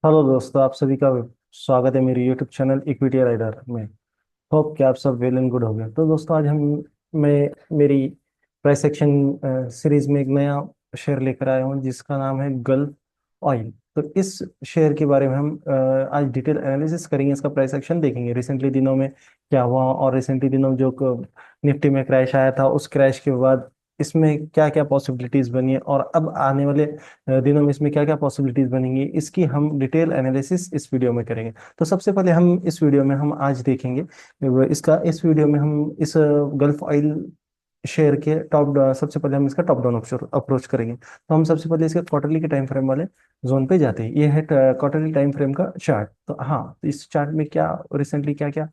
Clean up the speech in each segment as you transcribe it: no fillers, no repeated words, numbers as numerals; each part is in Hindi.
हेलो दोस्तों, आप सभी का स्वागत है मेरे यूट्यूब चैनल इक्विटी राइडर में। होप कि आप सब वेल एंड गुड हो गए। तो दोस्तों, आज हम मैं मेरी प्राइस एक्शन सीरीज में एक नया शेयर लेकर आया हूँ जिसका नाम है गल्फ ऑयल। तो इस शेयर के बारे में हम आज डिटेल एनालिसिस करेंगे, इसका प्राइस एक्शन देखेंगे, रिसेंटली दिनों में क्या हुआ और रिसेंटली दिनों जो निफ्टी में क्रैश आया था, उस क्रैश के बाद इसमें क्या क्या पॉसिबिलिटीज बनी है और अब आने वाले दिनों में इसमें क्या क्या पॉसिबिलिटीज बनेंगी, इसकी हम डिटेल एनालिसिस इस वीडियो में करेंगे। तो सबसे पहले हम इस वीडियो में हम आज देखेंगे इस वीडियो में हम इस गल्फ ऑयल शेयर के सबसे पहले हम इसका टॉप डाउन अप्रोच करेंगे। तो हम सबसे पहले इसके क्वार्टरली के टाइम फ्रेम वाले जोन पे जाते हैं। ये है क्वार्टरली टाइम फ्रेम का चार्ट। तो हाँ, तो इस चार्ट में क्या रिसेंटली क्या क्या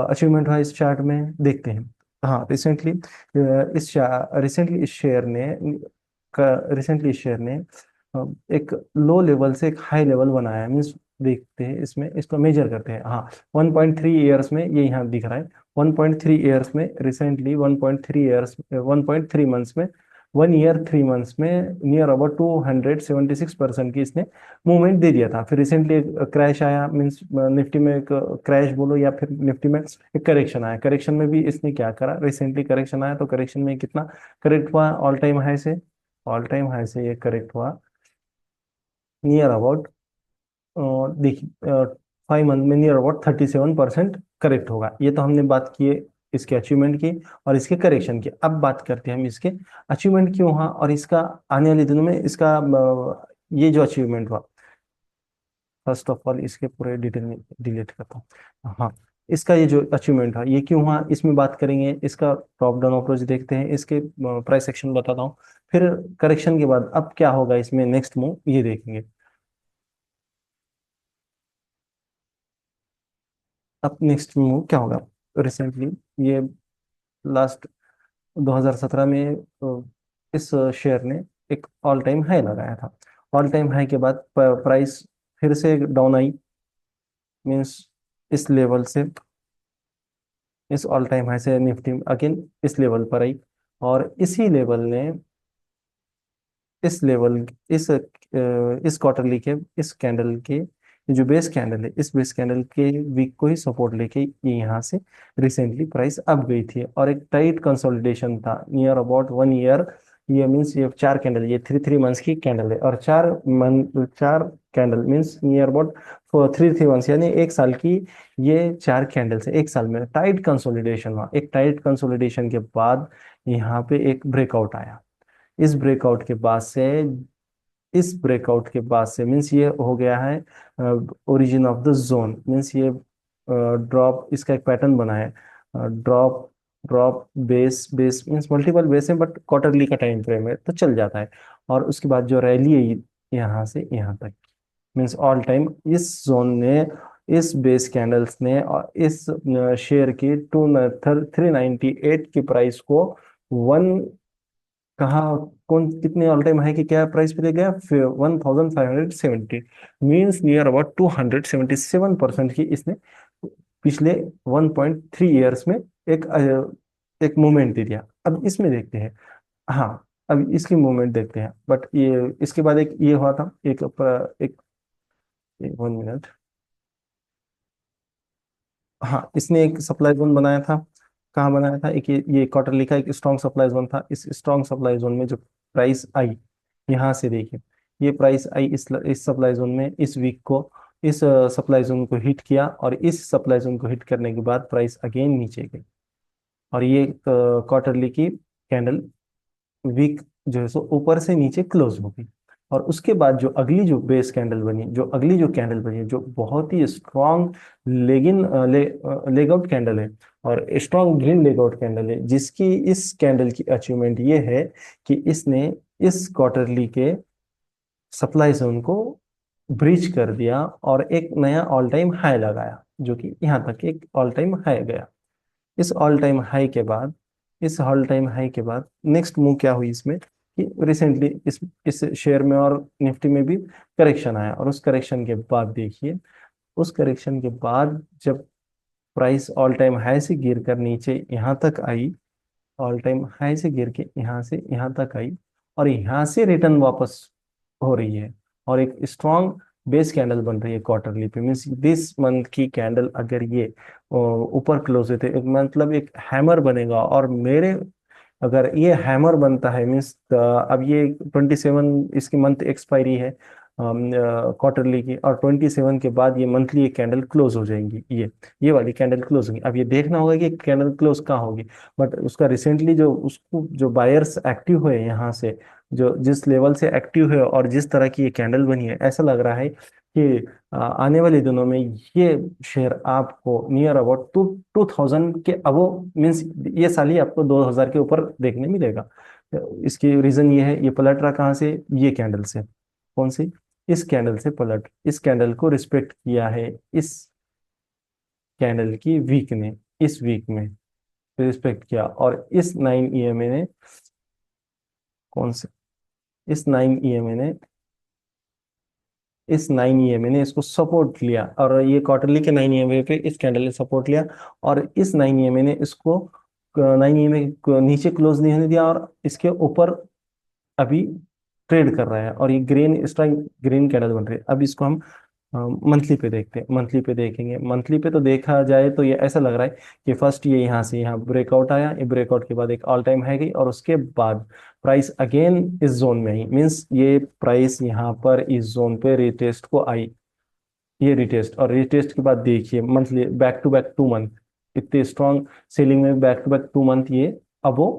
अचीवमेंट हुआ इस चार्ट में देखते हैं। हाँ, रिसेंटली इस शेयर ने एक लो लेवल से एक हाई लेवल बनाया है। मीन्स देखते हैं, इसमें इसको मेजर करते हैं। हाँ, 1.3 ईयर्स में ये यहाँ दिख रहा है। 1.3 ईयर्स में रिसेंटली 1.3 मंथ्स में 1 ईयर 3 मंथ्स में नियर अबाउट 276% की इसने मूवमेंट दे दिया था। फिर रिसेंटली क्रैश आया, मीन्स निफ्टी में एक क्रैश बोलो या फिर निफ्टी में एक करेक्शन आया। करेक्शन में भी इसने क्या करा, रिसेंटली करेक्शन आया तो करेक्शन में कितना करेक्ट हुआ, ऑल टाइम हाई से ये करेक्ट हुआ नियर अबाउट, देखिए 5 मंथ में नियर अबाउट 37% करेक्ट होगा। ये तो हमने बात की है इसके अचीवमेंट की और इसके करेक्शन की। अब बात करते हैं हम इसके अचीवमेंट क्यों हुआ और इसका आने वाले दिनों में इसका ये जो अचीवमेंट हुआ। फर्स्ट ऑफ ऑल इसके पूरे डिटेल में डिलीट करता हूँ। हाँ, इसका ये जो अचीवमेंट है ये क्यों हुआ, इसमें बात करेंगे। इसका टॉप डाउन अप्रोच देखते हैं, इसके प्राइस एक्शन बताता हूँ। फिर करेक्शन के बाद अब क्या होगा इसमें नेक्स्ट मूव ये देखेंगे। अब नेक्स्ट मूव क्या होगा। रिसेंटली ये लास्ट 2017 में इस शेयर ने एक ऑल टाइम हाई लगाया था। ऑल टाइम हाई के बाद प्राइस फिर से डाउन आई। मीन्स इस लेवल से, इस ऑल टाइम हाई से निफ्टी अगेन इस लेवल पर आई और इसी लेवल ने इस लेवल इस क्वार्टरली के इस कैंडल के जो बेस कैंडल है, इस बेस कैंडल के वीक को ही सपोर्ट लेके ये यहाँ से रिसेंटली प्राइस अप गई थी और एक टाइट कंसोलिडेशन था नियर अबाउट 1 ईयर। ये मीन्स ये 4 कैंडल, ये 3 3 मंथ्स की कैंडल है और 4 candle means near about 3 3 months यानी 1 साल की। ये 4 कैंडल से 1 साल में टाइट कंसोलिडेशन हुआ। एक टाइट कंसोलिडेशन के बाद यहाँ पे एक ब्रेकआउट आया। इस ब्रेकआउट के बाद से इस ब्रेकआउट के बाद से मीन्स ये हो गया है origin of the zone. Means ये ड्रॉप, इसका एक पैटर्न बना है। Drop drop base base means multiple base है बट क्वार्टरली का टाइम फ्रेम है तो चल जाता है। और उसके बाद जो रैली है यहाँ से यहाँ तक, मीन्स ऑल टाइम इस जोन ने, इस बेस कैंडल्स ने और इस शेयर की 398 की प्राइस को वन कहाँ, कौन कितने ऑल टाइम हाई की क्या प्राइस पे ले गया, 1570। मीन्स नियर अबाउट 277% की इसने पिछले 1.3 ईयर्स में एक मूवमेंट दे दिया। अब इसमें देखते हैं। हाँ, अब इसकी मूवमेंट देखते हैं बट ये इसके बाद एक ये हुआ था एक 1 मिनट। हाँ, इसने एक सप्लाई जोन बनाया था। कहाँ बनाया था, एक ये क्वार्टरली का एक स्ट्रॉन्ग सप्लाई जोन था। इस स्ट्रॉन्ग सप्लाई जोन में जो प्राइस आई, यहाँ से देखिए, ये प्राइस आई इस सप्लाई जोन में इस वीक को, इस सप्लाई जोन को हिट किया और इस सप्लाई जोन को हिट करने के बाद प्राइस अगेन नीचे गई और ये क्वार्टरली की कैंडल वीक जो है सो ऊपर से नीचे क्लोज हो गई। और उसके बाद जो अगली जो बेस कैंडल बनी, जो अगली जो कैंडल बनी, जो बहुत ही स्ट्रॉन्ग लेग आउट कैंडल है और strong green leg out candle है, जिसकी इस कैंडल की अचीवमेंट ये है कि इसने इस क्वार्टरली के सप्लाई जोन को ब्रीच कर दिया और एक नया ऑल टाइम हाई लगाया, जो कि यहाँ तक एक ऑल टाइम हाई गया। इस ऑल टाइम हाई के बाद, इस ऑल टाइम हाई के बाद नेक्स्ट मूव क्या हुई इसमें कि रिसेंटली इस शेयर में और निफ्टी में भी करेक्शन आया और उस करेक्शन के बाद देखिए, उस करेक्शन के बाद जब प्राइस ऑल टाइम हाई से गिर कर नीचे यहाँ तक आई, ऑल टाइम हाई से गिर के यहाँ से यहाँ तक आई और यहाँ से रिटर्न वापस हो रही है और एक स्ट्रॉन्ग बेस कैंडल बन रही है क्वार्टरली पे, मीन्स दिस मंथ की कैंडल अगर ये ऊपर क्लोज होते, एक मतलब एक हैमर बनेगा, और मेरे अगर ये हैमर बनता है मीन्स अब ये 27 इसकी मंथ एक्सपायरी है क्वार्टरली की, और 27 के बाद ये मंथली ये कैंडल क्लोज हो जाएंगी, ये वाली कैंडल क्लोज होगी। अब ये देखना होगा कि कैंडल क्लोज कहाँ होगी, बट उसका रिसेंटली जो उसको जो बायर्स एक्टिव हुए यहाँ से, जो जिस लेवल से एक्टिव है और जिस तरह की ये कैंडल बनी है, ऐसा लग रहा है कि आने वाले दिनों में ये शेयर आपको नियर अबाउट 2000 के अबो, मीन्स ये साल ही आपको 2000 के ऊपर देखने मिलेगा। इसकी रीजन ये है, ये पलट रहा कहाँ से, ये कैंडल से। कौन सी? इस कैंडल से पलट, इस कैंडल को रिस्पेक्ट किया है इस कैंडल की वीक ने, इस वीक में रिस्पेक्ट किया, और इस 9 EMA ने, कौन से, इस 9 EMA ने, इस 9 EMA ने इसको सपोर्ट लिया, और ये क्वार्टरली के 9 EMA पे इस कैंडल ने सपोर्ट लिया, और इस 9 EMA ने इसको 9 EMA को नीचे क्लोज नहीं होने दिया, और इसके ऊपर अभी ट्रेड कर रहा है, और ये ग्रीन स्ट्राइक, ग्रीन कैंडल बन रही है। अब इसको हम मंथली पे देखते हैं, मंथली पे देखेंगे। मंथली पे तो देखा जाए तो ये ऐसा लग रहा है कि फर्स्ट ये यहाँ से यहाँ ब्रेकआउट आया, ये ब्रेकआउट के बाद एक ऑल टाइम हाई गई, और उसके बाद प्राइस अगेन इस जोन में आई, मीन्स ये प्राइस यहाँ पर इस जोन पे रिटेस्ट को आई, ये रिटेस्ट, और रिटेस्ट के बाद देखिए monthly back to back 2 month इतने स्ट्रॉन्ग सेलिंग में, बैक टू बैक 2 मंथ ये अब वो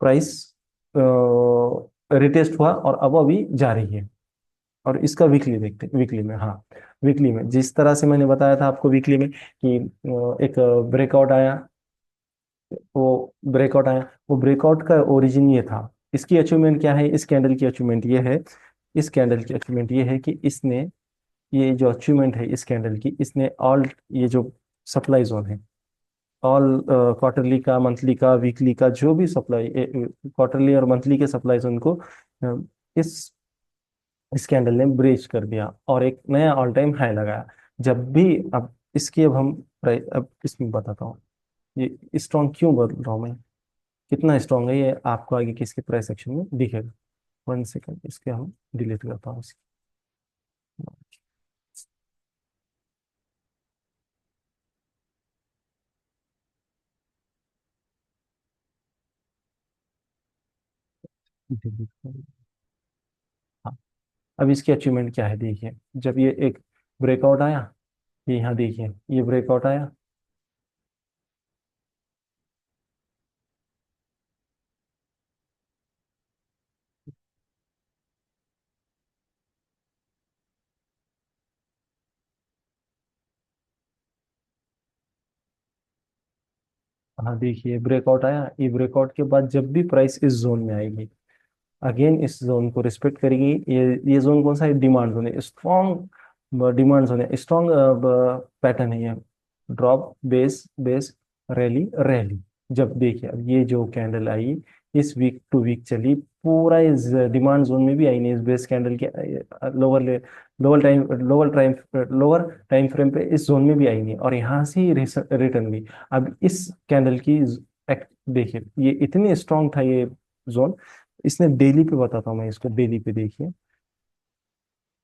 प्राइस रिटेस्ट हुआ, और अब अभी जा रही है। और इसका वीकली देखते हैं, वीकली में, हाँ, वीकली में जिस तरह से मैंने बताया था आपको वीकली में कि एक ब्रेकआउट आया, वो ब्रेकआउट का ओरिजिन ये था। इसकी अचीवमेंट क्या है, इस कैंडल की अचीवमेंट ये है, इस कैंडल की अचीवमेंट ये है कि इसने, ये जो अचीवमेंट है इस कैंडल की, इसने ऑल ये जो सप्लाई जोन है, ऑल क्वार्टरली का, मंथली का, वीकली का, जो भी सप्लाई क्वार्टरली और मंथली के सप्लाई जोन को अ, इस इस कैंडल ने ब्रेच कर दिया, और एक नया ऑल टाइम हाई लगाया। जब भी, अब इसकी, अब हम अब इसमें बताता हूँ ये स्ट्रॉन्ग क्यों बोल रहा हूँ मैं, कितना स्ट्रॉन्ग है ये आपको आगे किसके प्राइस सेक्शन में दिखेगा। 1 सेकंड, इसके हम डिलीट करता हूँ इसकी। delete कर- हाँ, अब इसकी अचीवमेंट क्या है देखिए, जब ये एक ब्रेकआउट आया, ये यहाँ देखिए, ये ब्रेकआउट आया, हाँ देखिए ब्रेकआउट आया, ये ब्रेकआउट के बाद जब भी प्राइस इस जोन में आएगी, अगेन इस जोन को रिस्पेक्ट करेगी, ये जोन कौन सा है, डिमांड जोन है, स्ट्रॉन्ग डिमांड जोन है, स्ट्रॉन्ग पैटर्न है ये, drop base base, rally rally. जब देखिए अब ये जो कैंडल आई, इस वीक टू वीक चली, पूरा इस डिमांड जोन में भी आई नहीं, इस बेस कैंडल के लोअर लोअर टाइम फ्रेम पे इस जोन में भी आई नहीं, और यहाँ से ही रिटर्न भी। अब इस कैंडल की देखिए, ये इतनी स्ट्रांग था ये जोन, इसने डेली पे बताता हूँ मैं इसको, डेली पे देखिए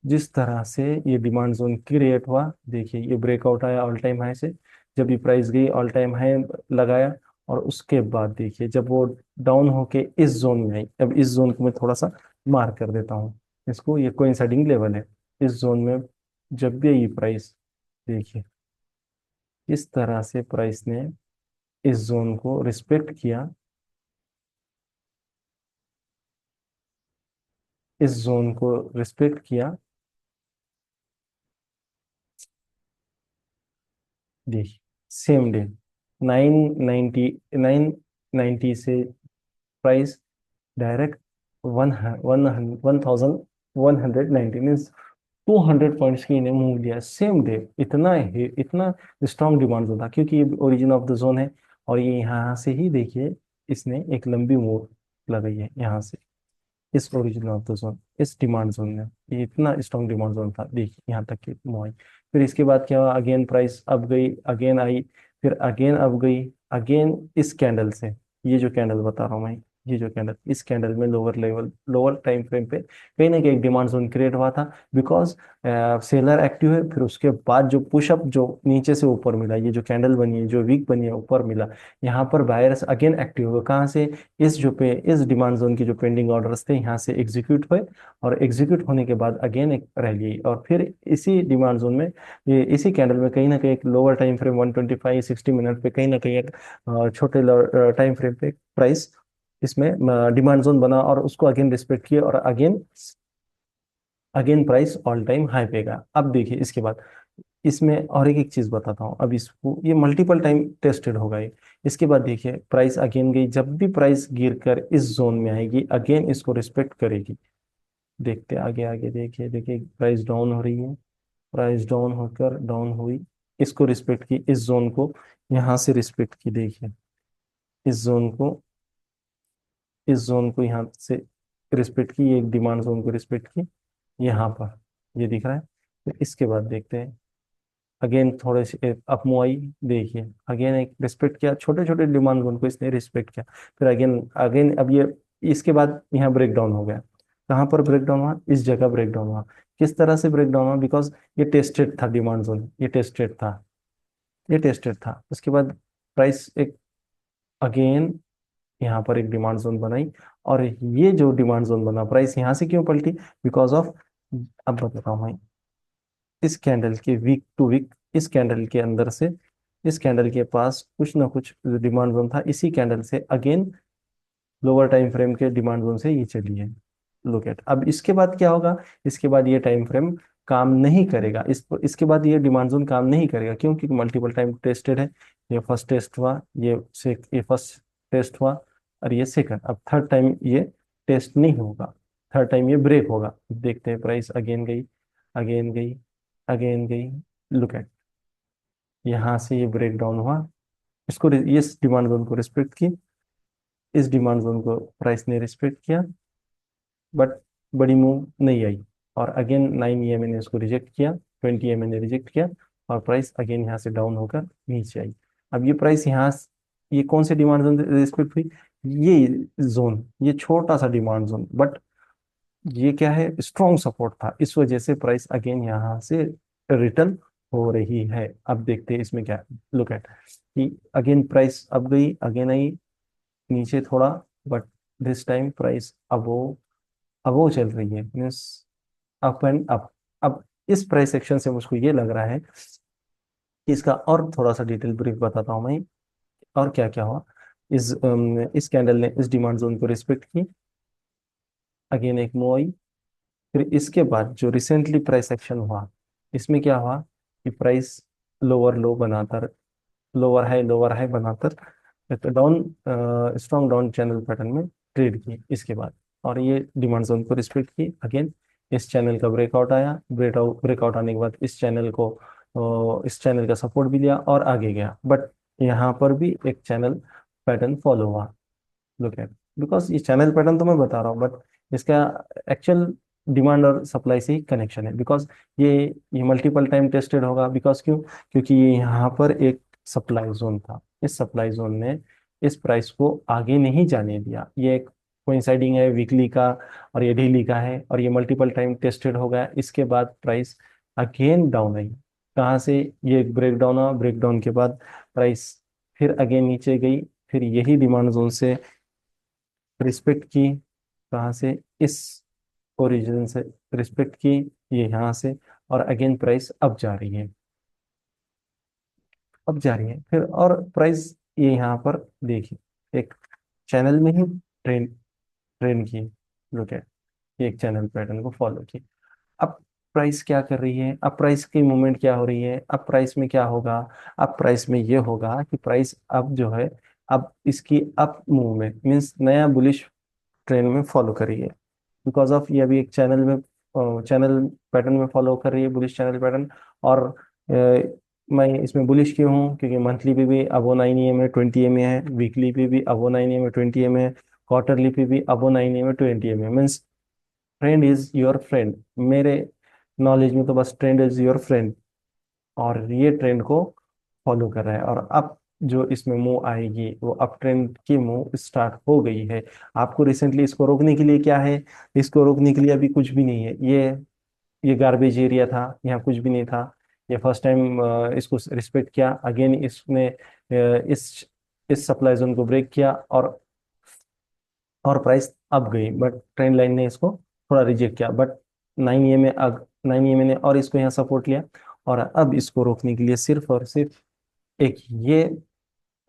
जिस तरह से ये डिमांड जोन क्रिएट हुआ, देखिए ये ब्रेकआउट आया ऑल टाइम हाई से, जब ये प्राइस गई ऑल टाइम हाई लगाया, और उसके बाद देखिए जब वो डाउन होके इस जोन में आई, अब इस जोन को मैं थोड़ा सा मार्क कर देता हूँ इसको, ये कोइंसाइडिंग लेवल है, इस जोन में जब भी ये प्राइस, देखिए इस तरह से प्राइस ने इस जोन को रिस्पेक्ट किया, इस जोन को रिस्पेक्ट किया, देखिए सेम डे 990 से प्राइस डायरेक्ट 1190, मीन्स 200 पॉइंट्स की इन्हें मूव लिया सेम डे। इतना स्ट्रॉन्ग डिमांड जोन था, क्योंकि ये ओरिजिन ऑफ द जोन है, और ये यहाँ से ही देखिए इसने एक लंबी मूव लगाई है यहाँ से, इस ओरिजिन ऑफ द जोन, इस डिमांड जोन में, ये इतना स्ट्रॉन्ग डिमांड जोन था, देखिए यहाँ तक की मूव आई। फिर इसके बाद क्या हुआ, अगेन प्राइस अब गई, अगेन आई, फिर अगेन अब गई, अगेन इस कैंडल से, ये जो कैंडल बता रहा हूँ मैं, ये जो कैंडल, इस कैंडल में lower level, lower time frame पे कहीं ना कहीं एक डिमांड जोन क्रिएट हुआ था, बिकॉज सेलर एक्टिव है। फिर उसके बाद जो पुशअप जो नीचे से ऊपर मिला, ये जो कैंडल बनी है, जो वीक बनी है ऊपर मिला, यहाँ पर बायर्स अगेन एक्टिव हुए। कहाँ से? इस डिमांड जोन की जो पेंडिंग ऑर्डर्स थे यहाँ से एग्जीक्यूट हुए, और एग्जीक्यूट होने के बाद अगेन एक रैली, और फिर इसी डिमांड जोन में, ये इसी कैंडल में कहीं ना कहीं एक लोअर टाइम फ्रेम 125 60 मिनट पे कहीं ना कहीं एक छोटे टाइम फ्रेम पे प्राइस इसमें डिमांड जोन बना, और उसको अगेन रिस्पेक्ट किया, और again again price all time high पे गया। अब देखिए इसके बाद इसमें और एक चीज बताता हूँ। अब इसको ये मल्टीपल टाइम टेस्टेड होगा ये। इसके बाद देखिए प्राइस अगेन गई, जब भी प्राइस गिर कर इस जोन में आएगी अगेन इसको रिस्पेक्ट करेगी। देखते आगे आगे, देखिए देखिए प्राइस डाउन हो रही है, प्राइस डाउन होकर डाउन हुई, इसको रिस्पेक्ट की, इस जोन को यहाँ से रिस्पेक्ट की। देखिए इस जोन को, इस जोन को यहाँ से रिस्पेक्ट की, ये एक डिमांड जोन को रिस्पेक्ट की यहाँ पर, ये दिख रहा है। तो इसके बाद देखते हैं अगेन थोड़े से अप मूव आई, देखिए अगेन एक रिस्पेक्ट किया, छोटे छोटे डिमांड जोन को इसने रिस्पेक्ट किया। फिर अगेन अगेन अब ये इसके बाद यहाँ ब्रेक डाउन हो गया। कहाँ पर ब्रेक डाउन हुआ? इस जगह ब्रेक डाउन हुआ। किस तरह से ब्रेक डाउन हुआ? बिकॉज ये टेस्टेड था डिमांड जोन, ये टेस्टेड था, ये टेस्टेड था। उसके बाद प्राइस एक अगेन यहाँ पर एक डिमांड जोन बनाई, और ये जो डिमांड जोन बना, प्राइस यहाँ से क्यों पलटी? बिकॉज ऑफ, अब बताता हूँ मैं, इस कैंडल के वीक टू वीक, इस कैंडल के अंदर से, इस कैंडल के पास कुछ ना कुछ डिमांड जोन था, इसी कैंडल से अगेन लोअर टाइम फ्रेम के डिमांड जोन से ये चली है। लुक एट, अब इसके बाद क्या होगा? इसके बाद ये टाइम फ्रेम काम नहीं करेगा, इसके बाद ये डिमांड जोन काम नहीं करेगा। क्यों? क्योंकि मल्टीपल टाइम टेस्टेड है। ये फर्स्ट टेस्ट हुआ, ये फर्स्ट टेस्ट हुआ, और ये सेकंड। अब थर्ड टाइम ये टेस्ट नहीं होगा, थर्ड टाइम ये ब्रेक होगा। देखते हैं प्राइस अगेन गई, अगेन गई, अगेन गई। लुक एट, यहाँ से ये ब्रेक डाउन हुआ, इस डिमांड जोन को रिस्पेक्ट की, इस डिमांड जोन को प्राइस ने रिस्पेक्ट किया, बट बड़ी मूव नहीं आई। और अगेन 9 EMA ने इसको रिजेक्ट किया, 20 EMA ने रिजेक्ट किया, और प्राइस अगेन यहाँ से डाउन होकर नीचे आई। अब ये प्राइस ये कौन से डिमांड जोन रिस्पेक्ट हुई? ये जोन, ये छोटा सा डिमांड जोन, बट ये क्या है? स्ट्रॉन्ग सपोर्ट था, इस वजह से प्राइस अगेन यहाँ से रिटर्न हो रही है। अब देखते हैं इसमें क्या, लुक एट कि अगेन प्राइस अब गई, अगेन आई नीचे थोड़ा, बट दिस टाइम प्राइस अब वो चल रही है, मीन्स अप एंड अप। अब इस प्राइस एक्शन से मुझको ये लग रहा है कि इसका और थोड़ा सा डिटेल ब्रीफ बताता हूँ मैं, और क्या क्या हुआ। इस कैंडल ने इस डिमांड जोन को रिस्पेक्ट की, अगेन एक मूव आई। फिर इसके बाद जो रिसेंटली प्राइस एक्शन हुआ, इसमें क्या हुआ कि प्राइस लोअर लो बनाकर, लोअर हाई बनाकर down, strong down channel pattern में ट्रेड की इसके बाद, और ये डिमांड जोन को रिस्पेक्ट की। अगेन इस चैनल का ब्रेकआउट आया, ब्रेकआउट आने के बाद इस चैनल का सपोर्ट भी लिया और आगे गया, बट यहाँ पर भी एक चैनल पैटर्न फॉलो हुआ। लुक एट, बिकॉज ये चैनल पैटर्न तो मैं बता रहा हूँ, बट इसका एक्चुअल डिमांड और सप्लाई से ही कनेक्शन है। बिकॉज ये ये मल्टीपल टाइम टेस्टेड होगा, बिकॉज क्यों? क्योंकि ये यहाँ पर एक सप्लाई जोन था, इस सप्लाई जोन ने इस प्राइस को आगे नहीं जाने दिया। ये एक कोइंसाइडिंग है वीकली का, और ये डेली का है, और ये मल्टीपल टाइम टेस्टेड हो गया। इसके बाद प्राइस अगेन डाउन आई। कहाँ से? ये ब्रेक डाउन हुआ, ब्रेक डाउन के बाद प्राइस फिर अगेन नीचे गई, फिर यही डिमांड जोन से रिस्पेक्ट की। कहाँ से? इस ओरिजिन से रिस्पेक्ट की, ये यहाँ से, और अगेन प्राइस अब जा रही है, अब जा रही है फिर, और प्राइस ये यहाँ पर देखिए एक चैनल में ही ट्रेन ट्रेन की, लुक एट, एक चैनल पैटर्न को फॉलो की। अब प्राइस क्या कर रही है? अब प्राइस की मूवमेंट क्या हो रही है? अब प्राइस में क्या होगा? अब प्राइस में ये होगा कि प्राइस अब जो है, अब इसकी अप मूवमेंट मीन्स नया बुलिश ट्रेंड में फॉलो कर रही है। बिकॉज ऑफ ये अभी एक चैनल पैटर्न में फॉलो कर रही है, बुलिश चैनल पैटर्न। और मैं इसमें बुलिश क्यों हूँ? क्योंकि मंथली पे भी अबो 9 EMA 20 EMA है, वीकली पे भी अबो 9 EMA 20 EMA है, क्वार्टरली पे भी अबो 9 EMA 20 EMA। Means trend is your friend. मेरे नॉलेज में तो बस ट्रेंड इज योर फ्रेंड, और ये ट्रेंड को फॉलो कर रहा है। और अब जो इसमें मूव आएगी वो अप ट्रेंड की मूव स्टार्ट हो गई है। आपको रिसेंटली इसको रोकने के लिए क्या है? इसको रोकने के लिए अभी कुछ भी नहीं है। ये गार्बेज एरिया था, यहाँ कुछ भी नहीं था। ये फर्स्ट टाइम इसको रिस्पेक्ट किया, अगेन इसने इस सप्लाई जोन को ब्रेक किया, और प्राइस अप गई, बट ट्रेंड लाइन ने इसको थोड़ा रिजेक्ट किया। बट 9 में 9 ने और इसको यहाँ सपोर्ट लिया। और अब इसको रोकने के लिए सिर्फ और सिर्फ एक ये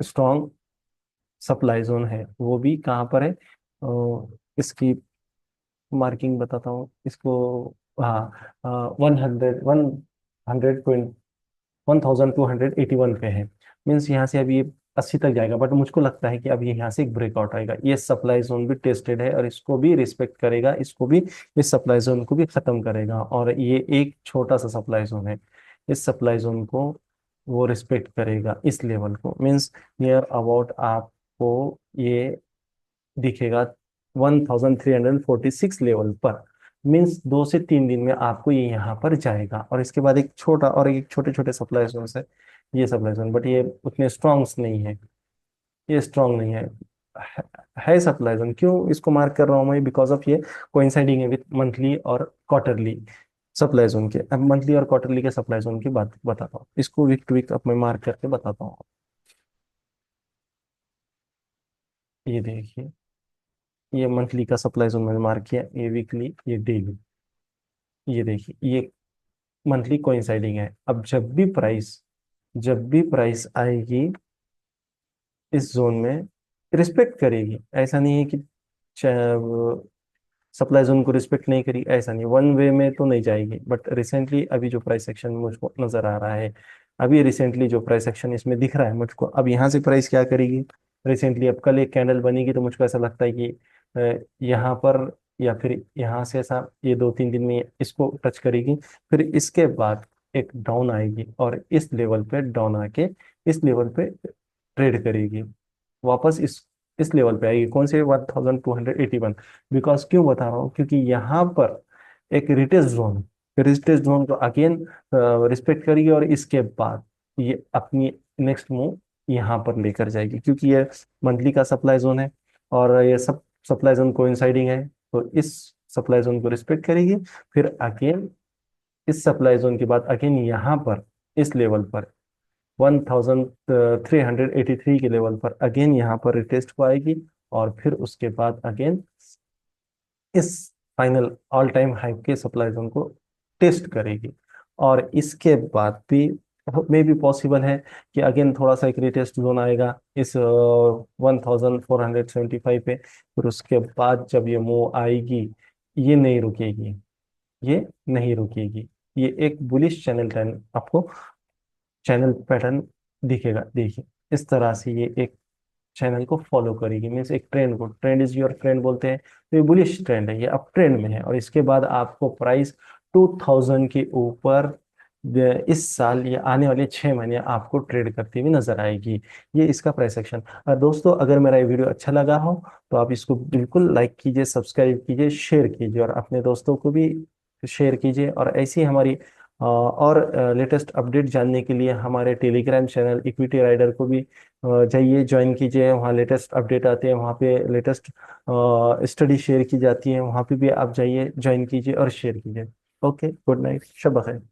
स्ट्रॉन्ग सप्लाई जोन है, वो भी कहाँ पर है? इसकी मार्किंग बताता हूँ इसको। हाँ, 1281 पे है। मीन्स यहाँ से अभी ये 80 तक जाएगा, बट मुझको लगता है कि अब ये यहाँ से एक ब्रेकआउट आएगा। ये सप्लाई जोन भी टेस्टेड है और इसको भी रिस्पेक्ट करेगा, इसको भी, इस सप्लाई जोन को भी खत्म करेगा। और ये एक छोटा सा सप्लाई जोन है, इस सप्लाई जोन को वो रिस्पेक्ट करेगा, इस लेवल को। मीन्स नियर अबाउट आपको ये दिखेगा 1346 लेवल पर। मीन्स 2 से 3 दिन में आपको ये यहाँ पर जाएगा। और इसके बाद एक छोटा और एक छोटे छोटे सप्लाई जोन है, ये सप्लाई जोन, बट ये उतने स्ट्रॉन्ग नहीं है। ये स्ट्रॉन्ग नहीं है। है सप्लाई जोन। क्यों इसको मार्क कर रहा हूँ मैं? बिकॉज ऑफ ये कोइंसाइडिंग है विथ मंथली और क्वार्टरली सप्लाई जोन के। अब मंथली और क्वार्टरली के सप्लाई जोन की बात बताता हूँ, इसको वीक टू वीक अब मैं मार्क करके बताता हूँ। ये देखिए, ये मंथली का सप्लाई जोन मैंने मार्क किया, ये वीकली, ये डेली। ये देखिए, ये मंथली कोइंसाइडिंग है। अब जब भी प्राइस आएगी इस जोन में, रिस्पेक्ट करेगी। ऐसा नहीं है कि सप्लाई जोन को रिस्पेक्ट नहीं करी, ऐसा नहीं। वन वे में तो नहीं जाएगी, बट रिसेंटली अभी जो प्राइस एक्शन मुझको नजर आ रहा है, अभी रिसेंटली जो प्राइस एक्शन इसमें दिख रहा है मुझको, अब यहाँ से प्राइस क्या करेगी? रिसेंटली अब कल एक कैंडल बनेगी तो मुझको ऐसा लगता है कि यहाँ पर या फिर यहाँ से ऐसा ये 2-3 दिन में इसको टच करेगी। फिर इसके बाद एक डाउन आएगी और इस लेवल पे डाउन आके इस लेवल पे ट्रेड करेगी, वापस इस लेवल पे आएगी। कौन से? 1281। बिकॉज क्यों बता रहा हूँ? क्योंकि यहाँ पर एक रिटेस्ट जोन को अगेन रिस्पेक्ट करेगी, और इसके बाद ये अपनी नेक्स्ट मूव यहाँ पर लेकर जाएगी, क्योंकि ये मंथली का सप्लाई जोन है और ये सब सप्लाई जोन कोइंसाइडिंग है। तो इस सप्लाई जोन को रिस्पेक्ट करेगी, फिर अगेन इस सप्लाई जोन के बाद अगेन यहाँ पर इस लेवल पर 1383 के लेवल पर अगेन यहाँ पर रिटेस्ट को आएगी, और फिर उसके बाद अगेन इस फाइनल ऑल टाइम हाई के सप्लाई जोन को टेस्ट करेगी। और इसके बाद भी मे भी पॉसिबल है कि अगेन थोड़ा सा एक रिटेस्ट जोन आएगा इस 1475 पे। फिर उसके बाद जब ये मूव आएगी, ये नहीं रुकेगी, ये नहीं रुकेगी। ये एक बुलिश चैनल टर्न आपको चैनल पैटर्न दिखेगा। देखिए, इस तरह से ये एक चैनल को फॉलो करेगी। मीन्स एक ट्रेंड को, ट्रेंड इज योर फ्रेंड बोलते हैं, तो ये बुलिश ट्रेंड है, ये अप ट्रेंड में है। और इसके बाद आपको प्राइस 2000 के ऊपर इस साल या आने वाले 6 महीने आपको ट्रेड करती हुई नजर आएगी। ये इसका प्राइस एक्शन। और दोस्तों, अगर मेरा ये वीडियो अच्छा लगा हो तो आप इसको बिल्कुल लाइक कीजिए, सब्सक्राइब कीजिए, शेयर कीजिए, और अपने दोस्तों को भी शेयर कीजिए। और ऐसी हमारी और लेटेस्ट अपडेट जानने के लिए हमारे टेलीग्राम चैनल इक्विटी राइडर को भी जाइए, ज्वाइन कीजिए। वहाँ लेटेस्ट अपडेट आते हैं, वहाँ पे लेटेस्ट स्टडी शेयर की जाती है, वहाँ पे भी आप जाइए, ज्वाइन कीजिए और शेयर कीजिए। ओके, गुड नाइट, शब बखैर।